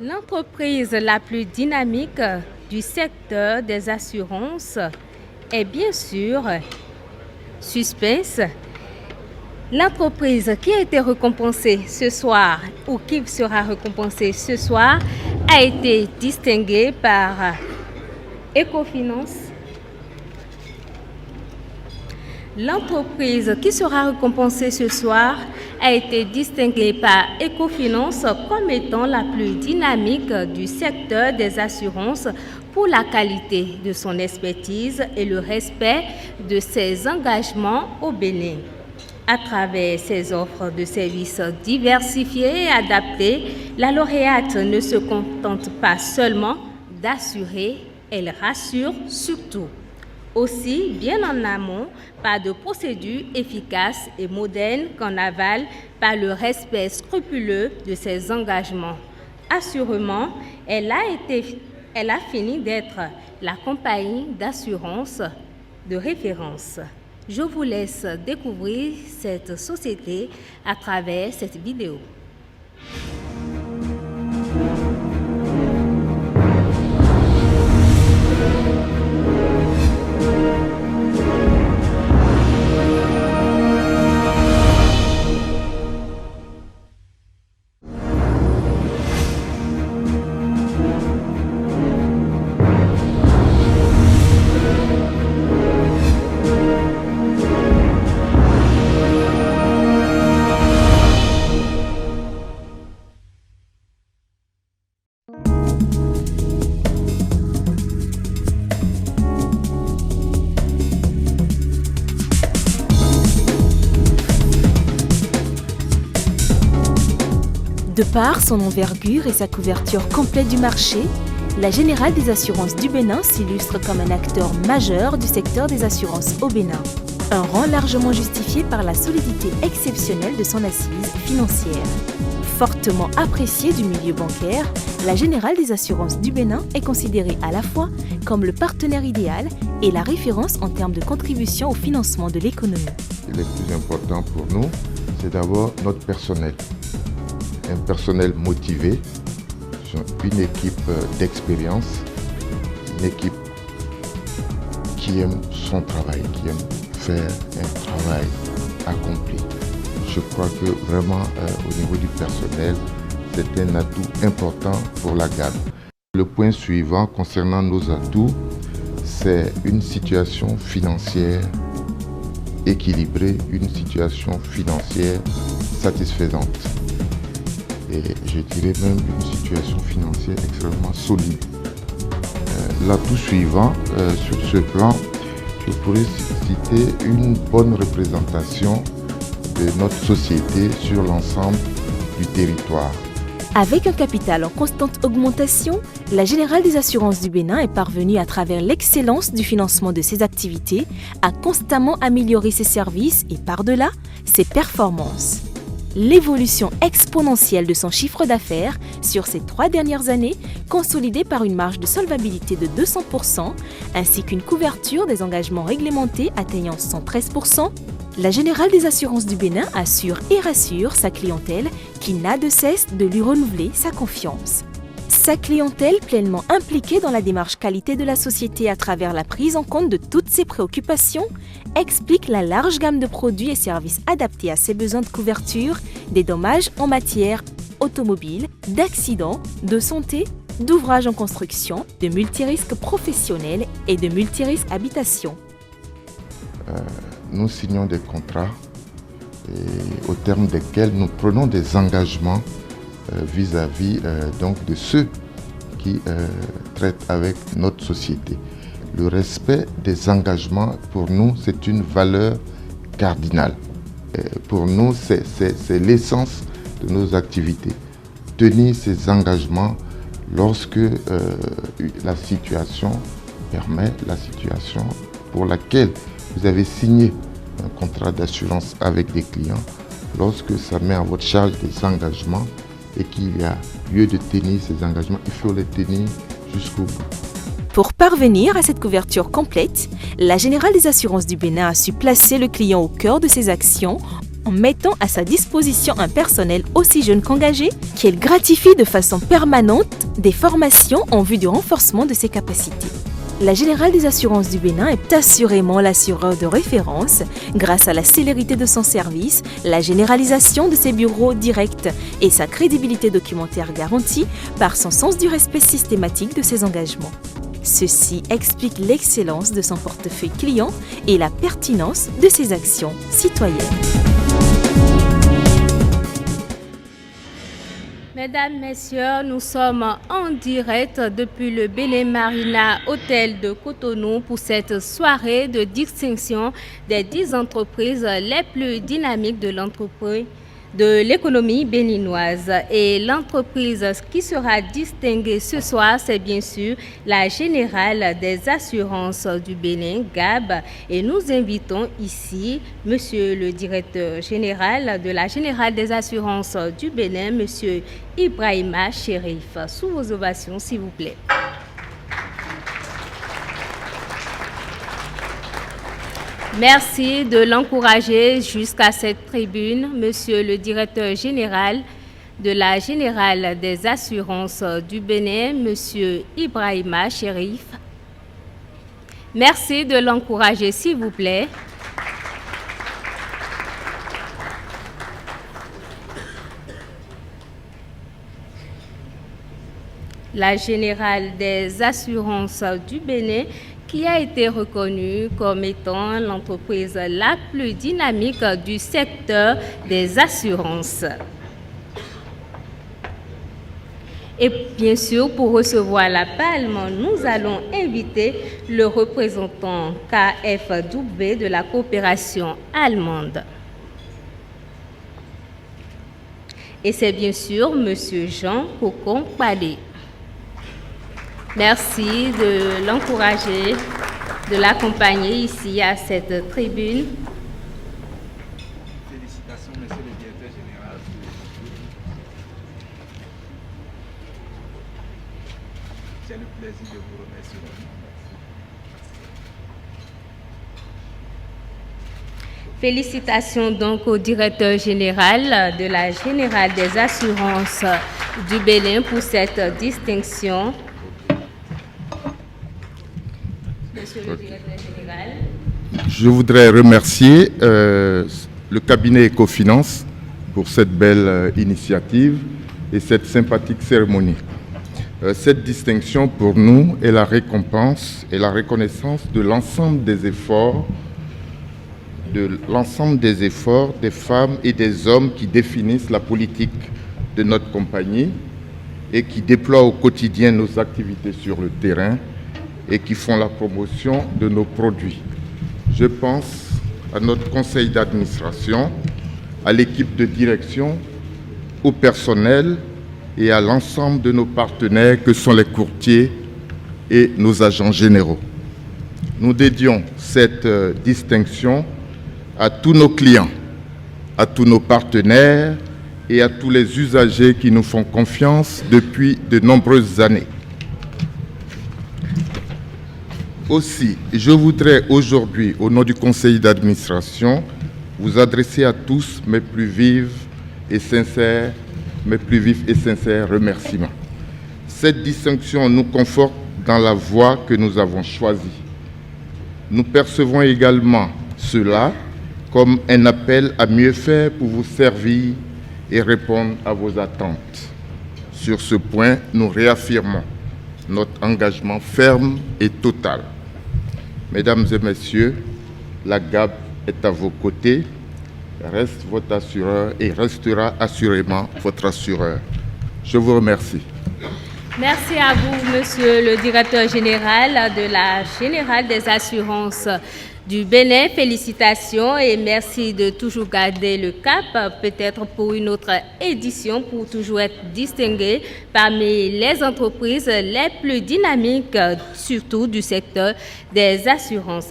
L'entreprise la plus dynamique du secteur des assurances est bien sûr Suspense. L'entreprise qui a été récompensée ce soir ou qui sera récompensée ce soir a été distinguée par Ecofinance. L'entreprise qui sera récompensée ce soir a été distinguée par Ecofinance comme étant la plus dynamique du secteur des assurances pour la qualité de son expertise et le respect de ses engagements au Bénin. À travers ses offres de services diversifiées et adaptées, la lauréate ne se contente pas seulement d'assurer, elle rassure surtout. Aussi, bien en amont, par de procédures efficaces et modernes qu'en aval, par le respect scrupuleux de ses engagements. Assurément, elle a fini d'être la compagnie d'assurance de référence. Je vous laisse découvrir cette société à travers cette vidéo. De par son envergure et sa couverture complète du marché, la Générale des assurances du Bénin s'illustre comme un acteur majeur du secteur des assurances au Bénin. Un rang largement justifié par la solidité exceptionnelle de son assise financière. Fortement appréciée du milieu bancaire, la Générale des assurances du Bénin est considérée à la fois comme le partenaire idéal et la référence en termes de contribution au financement de l'économie. Le plus important pour nous, c'est d'abord notre personnel. Un personnel motivé, une équipe d'expérience, une équipe qui aime son travail, qui aime faire un travail accompli. Je crois que vraiment au niveau du personnel, c'est un atout important pour la gamme. Le point suivant concernant nos atouts, c'est une situation financière équilibrée, une situation financière satisfaisante. Et je dirais même une situation financière extrêmement solide. L'atout suivant, sur ce plan, je pourrais citer une bonne représentation de notre société sur l'ensemble du territoire. Avec un capital en constante augmentation, la Générale des assurances du Bénin est parvenue à travers l'excellence du financement de ses activités à constamment améliorer ses services et par-delà, ses performances. L'évolution exponentielle de son chiffre d'affaires sur ces 3 dernières années, consolidée par une marge de solvabilité de 200%, ainsi qu'une couverture des engagements réglementés atteignant 113%, la Générale des assurances du Bénin assure et rassure sa clientèle qui n'a de cesse de lui renouveler sa confiance. Sa clientèle pleinement impliquée dans la démarche qualité de la société à travers la prise en compte de toutes ses préoccupations explique la large gamme de produits et services adaptés à ses besoins de couverture des dommages en matière automobile, d'accidents, de santé, d'ouvrages en construction, de multirisques professionnels et de multirisques habitation. Nous signons des contrats au terme desquels nous prenons des engagements vis-à-vis donc de ceux qui traitent avec notre société. Le respect des engagements, pour nous, c'est une valeur cardinale. Pour nous, c'est l'essence de nos activités. Tenir ces engagements lorsque la situation permet, la situation pour laquelle vous avez signé un contrat d'assurance avec des clients, lorsque ça met à votre charge des engagements et qu'il y a lieu de tenir ces engagements, il faut les tenir jusqu'au bout. Pour parvenir à cette couverture complète, la Générale des assurances du Bénin a su placer le client au cœur de ses actions en mettant à sa disposition un personnel aussi jeune qu'engagé, qu'elle gratifie de façon permanente des formations en vue du renforcement de ses capacités. La Générale des Assurances du Bénin est assurément l'assureur de référence grâce à la célérité de son service, la généralisation de ses bureaux directs et sa crédibilité documentaire garantie par son sens du respect systématique de ses engagements. Ceci explique l'excellence de son portefeuille client et la pertinence de ses actions citoyennes. Mesdames, Messieurs, nous sommes en direct depuis le Bénin Marina Hôtel de Cotonou pour cette soirée de distinction des 10 entreprises les plus dynamiques de l'économie béninoise. Et l'entreprise qui sera distinguée ce soir, c'est bien sûr la Générale des Assurances du Bénin, GAB. Et nous invitons ici Monsieur le Directeur Général de la Générale des Assurances du Bénin, Monsieur Ibrahima Chérif. Sous vos ovations, s'il vous plaît. Merci de l'encourager jusqu'à cette tribune, Monsieur le Directeur Général de la Générale des Assurances du Bénin, Monsieur Ibrahima Chérif. Merci de l'encourager, s'il vous plaît. La Générale des Assurances du Bénin, qui a été reconnue comme étant l'entreprise la plus dynamique du secteur des assurances. Et bien sûr, pour recevoir la palme, nous allons inviter le représentant KfW de la coopération allemande. Et c'est bien sûr M. Jean Cocon-Palé. Merci de l'encourager, de l'accompagner ici à cette tribune. Félicitations, Monsieur le Directeur Général. J'ai le plaisir de vous remercier. Félicitations donc au Directeur Général de la Générale des Assurances du Bénin pour cette distinction. Monsieur le Directeur Général. Je voudrais remercier le cabinet Ecofinance pour cette belle initiative et cette sympathique cérémonie. Cette distinction pour nous est la récompense et la reconnaissance de l'ensemble des efforts des femmes et des hommes qui définissent la politique de notre compagnie et qui déploient au quotidien nos activités sur le terrain et qui font la promotion de nos produits. Je pense à notre conseil d'administration, à l'équipe de direction, au personnel et à l'ensemble de nos partenaires que sont les courtiers et nos agents généraux. Nous dédions cette distinction à tous nos clients, à tous nos partenaires et à tous les usagers qui nous font confiance depuis de nombreuses années. Aussi, je voudrais aujourd'hui, au nom du conseil d'administration, vous adresser à tous mes plus vifs et sincères remerciements. Cette distinction nous conforte dans la voie que nous avons choisie. Nous percevons également cela comme un appel à mieux faire pour vous servir et répondre à vos attentes. Sur ce point, nous réaffirmons notre engagement ferme et total. Mesdames et messieurs, la GAB est à vos côtés, reste votre assureur et restera assurément votre assureur. Je vous remercie. Merci à vous, Monsieur le Directeur Général de la Générale des Assurances du Bénin. Félicitations et merci de toujours garder le cap, peut-être pour une autre édition, pour toujours être distingué parmi les entreprises les plus dynamiques, surtout du secteur des assurances.